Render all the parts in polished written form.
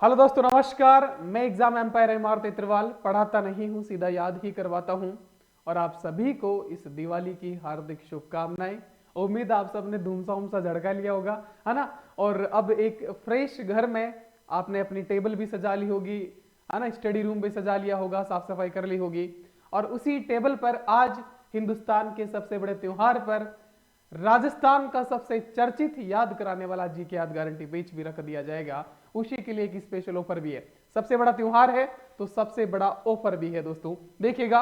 Hello दोस्तों, नमस्कार। मैं एग्जाम एम्पायर इमारत तित्रवाल पढ़ाता नहीं हूं, सीधा याद ही करवाता हूं। और आप सभी को इस दिवाली की हार्दिक शुभकामनाएं। उम्मीद आप सबने धूमसा उमसा झड़का लिया होगा, है ना। और अब एक फ्रेश घर में आपने अपनी टेबल भी सजा ली होगी, है ना। स्टडी रूम भी सजा लिया होगा, साफ सफाई कर ली होगी। और उसी टेबल पर आज हिंदुस्तान के सबसे बड़े त्योहार पर राजस्थान का सबसे चर्चित याद कराने वाला जी के याद गारंटी पेज भी रख दिया जाएगा। उसी के लिए एक स्पेशल ऑफर भी है। सबसे बड़ा त्योहार है तो सबसे बड़ा ऑफर भी है दोस्तों, देखिएगा।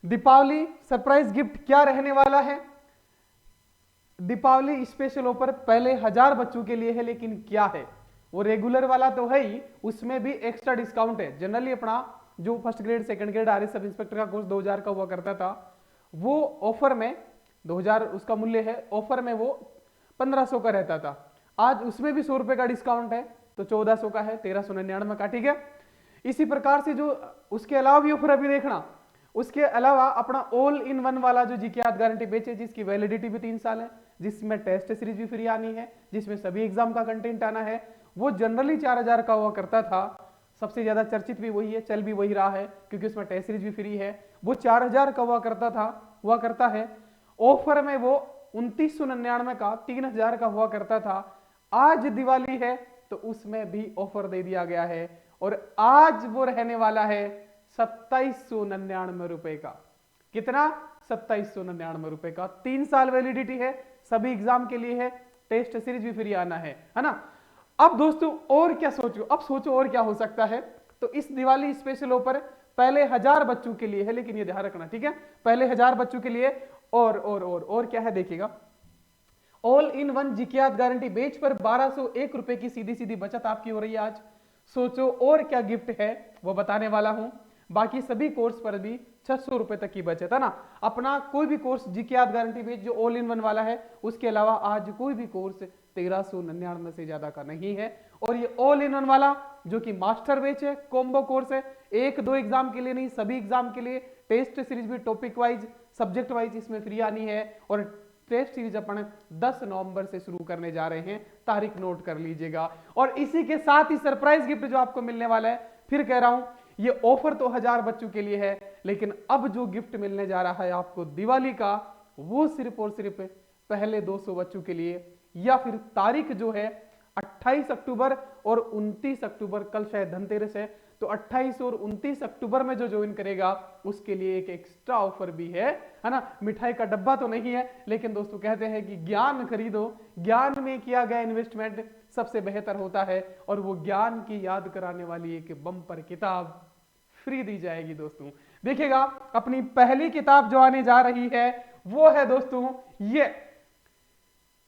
दीपावली सरप्राइज गिफ्ट क्या रहने वाला है। दीपावली स्पेशल ऑफर पहले 1000 बच्चों के लिए है, लेकिन क्या है वो रेगुलर वाला तो है ही, उसमें भी एक्स्ट्रा डिस्काउंट है। जनरली अपना जो first grade second grade RS sub inspector का कोर्स 2000 का हुआ करता था, वो ऑफर में 2000 उसका मूल्य है, ऑफर में वो 1500 का रहता था। आज उसमें भी 100 रुपए का डिस्काउंट है, तो 1400 का है, 1399 का, ठीक है। इसी प्रकार से जो उसके अलावा भी ऑफर अभी देखना, उसके अलावा अपना ऑल इन वन वाला जो जीके याद गारंटी बेच है, जिसकी वैलिडिटी भी 3 साल है, जिसमें टेस्ट सीरीज भी फ्री आनी है, जिसमें सभी एग्जाम का कंटेंट आना है, वो जनरली 4000 का हुआ करता था। सबसे ज्यादा चर्चित भी वही है, चल भी वही रहा है, क्योंकि उसमें टेस्ट सीरीज भी फ्री है। वो 4000 का हुआ करता था, हुआ करता है। ऑफर में वो 2999 का 3000 का हुआ करता था। आज दिवाली है तो उसमें भी ऑफर दे दिया गया है, और आज वो रहने वाला है 2799 रुपए का। कितना? 2799 का। 3 साल वैलिडिटी है, सभी एग्जाम के लिए है, टेस्ट सीरीज भी फ्री आना है ना। अब दोस्तों और क्या सोचो, अब सोचो और क्या हो सकता है। तो इस दिवाली स्पेशल ऑफर पहले 1000 बच्चों के लिए है, लेकिन ये ध्यान रखना, ठीक है, पहले 1000 बच्चों के लिए। और क्या है देखिएगा, ऑल इन वन जीके याद गारंटी बेच पर 1201 रुपए की सीधी सीधी बचत आपकी हो रही है आज। सोचो और क्या गिफ्ट है, वो बताने वाला हूं। बाकी सभी कोर्स पर भी 600 रुपए तक की बचत है ना। अपना कोई भी कोर्स जीके याद गारंटी बेच जो ऑल इन वन वाला है, उसके अलावा आज कोई भी कोर्स 1399 से ज्यादा का नहीं है। और ये ऑल इन वन वाला जो कि मास्टर बेच है, कॉम्बो कोर्स है, एक दो एग्जाम के लिए नहीं, सभी एग्जाम के लिए। टेस्ट सीरीज भी टॉपिक वाइज सब्जेक्ट वाइज इसमें फ्री आनी है। और टेस्ट सीरीज अपन 10 नवंबर से शुरू करने जा रहे हैं, तारीख नोट कर लीजिएगा। और इसी के साथ ही सरप्राइज गिफ्ट जो आपको मिलने वाला है, फिर कह रहा हूं, ये ऑफर तो 1000 बच्चों के लिए है, लेकिन अब जो गिफ्ट मिलने जा रहा है आपको दिवाली का, वो सिर्फ और सिर्फ पहले 200 बच्चों के लिए। या फिर तारीख जो है 28 अक्टूबर और 29 अक्टूबर, कल शायद धनतेरस है, तो 28 और 29 अक्टूबर में जो ज्वाइन करेगा उसके लिए एक एक्स्ट्रा ऑफर भी है ना। मिठाई का डब्बा तो नहीं है, लेकिन दोस्तों कहते हैं कि ज्ञान खरीदो, ज्ञान में किया गया इन्वेस्टमेंट सबसे बेहतर होता है। और वो ज्ञान की याद कराने वाली एक बम्पर किताब फ्री दी जाएगी दोस्तों। देखिएगा, अपनी पहली किताब जो आने जा रही है वो है दोस्तों ये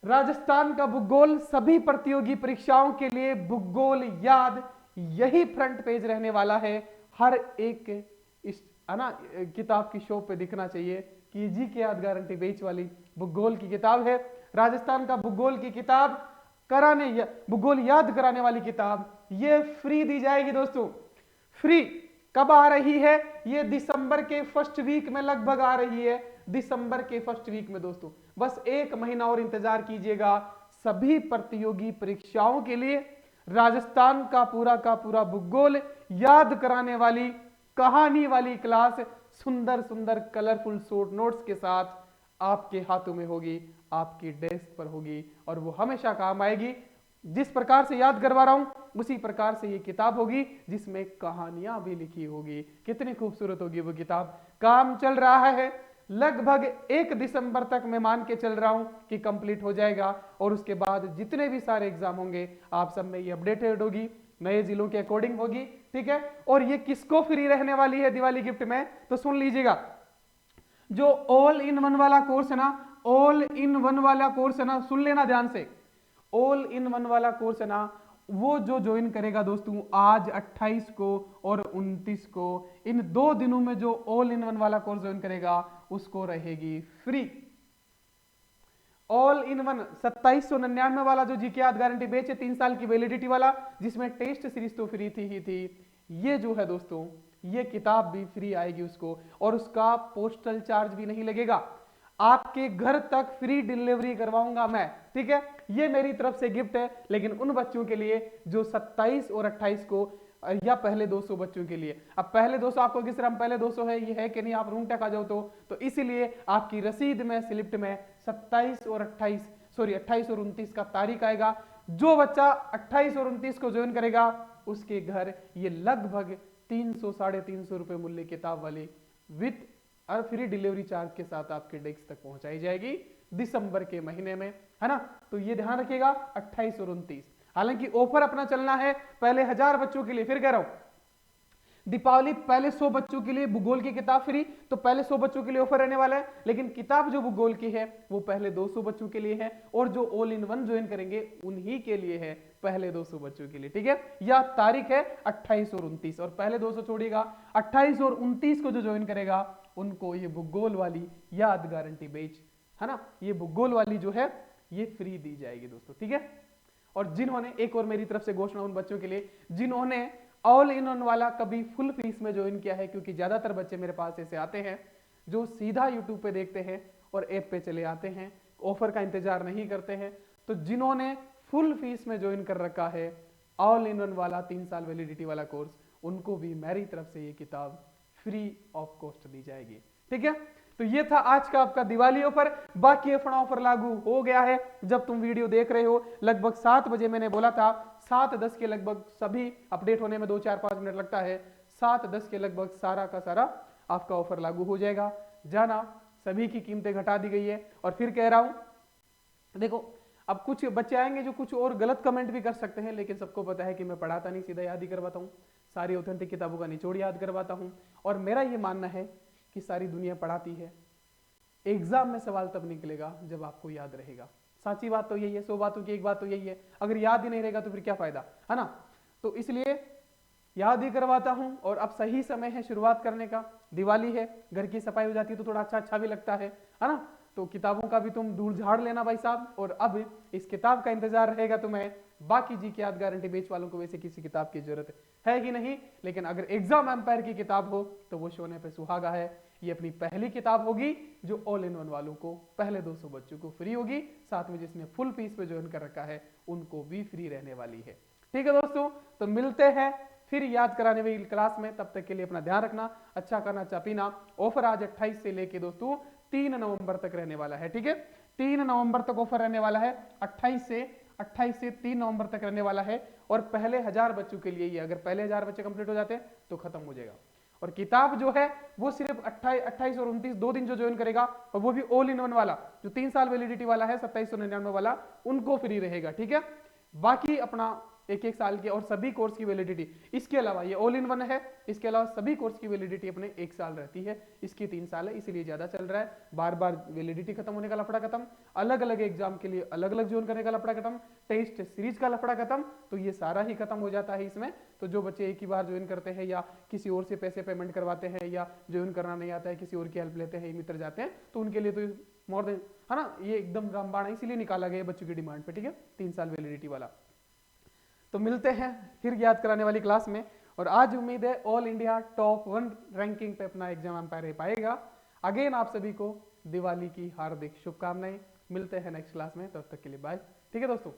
राजस्थान का भूगोल, सभी प्रतियोगी परीक्षाओं के लिए भूगोल याद। यही फ्रंट पेज रहने वाला है। हर एक इस है ना किताब की शॉप पे दिखना चाहिए कि जी के याद गारंटी बेच वाली भूगोल की किताब है। राजस्थान का भूगोल की किताब कराने, भूगोल याद कराने वाली किताब ये फ्री दी जाएगी दोस्तों। फ्री कब आ रही है? ये दिसंबर के फर्स्ट वीक में लगभग आ रही है, दिसंबर के फर्स्ट वीक में दोस्तों। बस 1 महीना और इंतजार कीजिएगा। सभी प्रतियोगी परीक्षाओं के लिए राजस्थान का पूरा भूगोल याद कराने वाली कहानी वाली क्लास सुंदर सुंदर कलरफुल शॉर्ट नोट्स के साथ आपके हाथों में होगी, आपकी डेस्क पर होगी, और वो हमेशा काम आएगी। जिस प्रकार से याद करवा रहा हूं उसी प्रकार से ये किताब होगी, जिसमें कहानियां भी लिखी होगी। कितनी खूबसूरत होगी वो किताब। काम चल रहा है, लगभग 1 दिसंबर तक मैं मान के चल रहा हूं कि कंप्लीट हो जाएगा। और उसके बाद जितने भी सारे एग्जाम होंगे आप सब में ये अपडेटेड होगी, नए जिलों के अकॉर्डिंग होगी, ठीक है। और ये किसको फ्री रहने वाली है दिवाली गिफ्ट में, तो सुन लीजिएगा। जो ऑल इन वन वाला कोर्स है ना, ऑल इन वन वाला कोर्स है ना, सुन लेना ध्यान से। ऑल इन वन वाला कोर्स है ना, वो जो ज्वाइन करेगा दोस्तों आज 28 को और 29 को, इन 2 दिनों में जो ऑल इन वन वाला कोर्स ज्वाइन करेगा उसको रहेगी फ्री। ऑल इन वन 2799 वाला जो जीके याद गारंटी बेच है, 3 साल की वैलिडिटी वाला, जिसमें टेस्ट सीरीज तो फ्री थी ही थी, ये जो है दोस्तों ये किताब भी फ्री आएगी उसको। और उसका पोस्टल चार्ज भी नहीं लगेगा, आपके घर तक फ्री डिलीवरी करवाऊंगा मैं, ठीक है। ये मेरी तरफ से गिफ्ट है, लेकिन उन बच्चों के लिए जो 27 और 28 को, या पहले 200 बच्चों के लिए। अब पहले 200 आपको किस तरह पहले 200 है, ये है कि नहीं, आप रूम टैक आ जाओ तो इसीलिए आपकी रसीद में, स्लिप में 27 और 28 सॉरी 28 और 29 का तारीख आएगा। जो बच्चा 28 और 29 को ज्वाइन करेगा उसके घर ये लगभग 300 350 रुपए मूल्य किताब वाली विथ और फ्री डिलीवरी चार्ज के साथ आपके डेस्क तक पहुंचाई जाएगी दिसंबर के महीने में, है ना। तो ये ध्यान रखिएगा 28 और 29। हालांकि ऑफर अपना चलना है पहले 1000 बच्चों के लिए। फिर कह रहा हूं दीपावली पहले 100 बच्चों के लिए भूगोल की किताब फ्री, तो पहले 100 बच्चों के लिए ऑफर रहने वाला है। लेकिन किताब जो भूगोल की है वो पहले 200 बच्चों के लिए है, और जो ऑल इन वन ज्वाइन करेंगे उन्हीं के लिए है, पहले 200 बच्चों के लिए। ठीक है, यह तारीख है 28 और 29, और पहले 200 छोड़िएगा, 28 और 29 को जो ज्वाइन करेगा उनको ये भूगोल वाली याद गारंटी बैच, है ना, ये भूगोल वाली जो है ये फ्री दी जाएगी दोस्तों। ठीक है, और जिन्होंने, एक और मेरी तरफ से घोषणा उन बच्चों के लिए जिन्होंने ऑल इन वन वाला कभी फुल फीस में ज्वाइन किया है, क्योंकि ज्यादातर बच्चे मेरे पास ऐसे आते हैं जो सीधा यूट्यूब पे देखते हैं और ऐप पे चले आते हैं, ऑफर का इंतजार नहीं करते हैं। तो जिन्होंने फुल फीस में ज्वाइन कर रखा है ऑल इन वन वाला 3 साल वैलिडिटी वाला कोर्स, उनको भी मेरी तरफ से ये किताब फ्री ऑफ कॉस्ट दी जाएगी। ठीक है, तो ये था आज का आपका दिवाली ऑफर। बाकी अपना ऑफर लागू हो गया है जब तुम वीडियो देख रहे हो। लगभग 7 बजे मैंने बोला था, 7:10 के लगभग, सभी अपडेट होने में 2-4-5 मिनट लगता है, 7:10 के लगभग सारा का सारा आपका ऑफर लागू हो जाएगा। जाना, सभी की कीमतें घटा दी गई है। और फिर कह रहा हूं देखो, अब कुछ बच्चे आएंगे जो कुछ और गलत कमेंट भी कर सकते हैं, लेकिन सबको पता है कि मैं पढ़ाता नहीं, सीधा याद ही करवाता हूँ, सारी ऑथेंटिक किताबों का निचोड़ याद करवाता हूँ। और मेरा ये मानना है कि सारी दुनिया पढ़ाती है, एग्जाम में सवाल तब निकलेगा जब आपको याद रहेगा। सच्ची बात तो यही है, 100 बातों की एक बात तो यही है, अगर याद ही नहीं रहेगा तो फिर क्या फायदा, है ना। तो इसलिए याद ही करवाता हूं। और अब सही समय है शुरुआत करने का, दिवाली है, घर की सफाई हो जाती है तो थोड़ा अच्छा अच्छा भी लगता है ना। तो किताबों का भी तुम धूल झाड़ लेना भाई साहब। और अब इस किताब का इंतजार रहेगा तुम्हें। बाकी जी की याद गारंटी बेच वालों को वैसे किसी किताब की जरूरत है ही नहीं, लेकिन अगर एग्जाम एम्पायर की किताब हो तो वो सोने पे सुहागा है। ये अपनी पहली किताब होगी जो ऑल इन वन वालों को, पहले 200 बच्चों को फ्री होगी, साथ में जिसने फुल फीस पे ज्वाइन कर रखा है उनको भी फ्री रहने वाली है। ठीक है दोस्तों, तो मिलते हैं फिर याद कराने वाली क्लास में। तब तक के लिए अपना ध्यान रखना, अच्छा करना, अच्छा पीना। ऑफर आज 28 से लेके दोस्तों 3 नवंबर तक रहने वाला है। ठीक है, 3 नवंबर तक ऑफर रहने वाला है, 28 से 3 नवंबर तक रहने वाला है। और पहले 1000 बच्चों के लिए ही, अगर पहले 1000 बच्चे कंप्लीट हो जाते हैं तो खत्म हो जाएगा। और किताब जो है वो सिर्फ 28 और 29 2 दिन जो ज्वाइन करेगा, और वो भी ऑल इन वन वाला जो 3 साल वैलिडिटी वाला है, 2799 वाला, उनको फ्री रहेगा। ठीक है, बाकी अपना 1-1 साल के और सभी कोर्स की वैलिडिटी, इसके अलावा ये ऑल इन वन है, इसके अलावा सभी कोर्स की वैलिडिटी अपने 1 साल रहती है, इसकी 3 साल है, इसलिए ज्यादा चल रहा है। बार बार वैलिडिटी खत्म होने का लफड़ा खत्म, अलग अलग एग्जाम के लिए अलग अलग ज्वाइन करने का लफड़ा खत्म, टेस्ट सीरीज का लफड़ा खत्म, तो ये सारा ही खत्म हो जाता है इसमें। तो जो बच्चे एक ही बार ज्वाइन करते हैं या किसी और से पैसे पेमेंट करवाते हैं या ज्वाइन करना नहीं आता है, किसी और की हेल्प लेते हैं, मित्र जाते हैं, तो उनके लिए तो मोर देन, है ना, ये एकदम रामबाण है, इसीलिए निकाला गया बच्चों की डिमांड पे। ठीक है, 3 साल वैलिडिटी वाला। तो मिलते हैं फिर याद कराने वाली क्लास में। और आज उम्मीद है ऑल इंडिया टॉप 1 रैंकिंग पे अपना एग्जाम एम्पायर रह पाएगा। अगेन आप सभी को दिवाली की हार्दिक शुभकामनाएं। मिलते हैं नेक्स्ट क्लास में, तब तक के लिए बाय। ठीक है दोस्तों।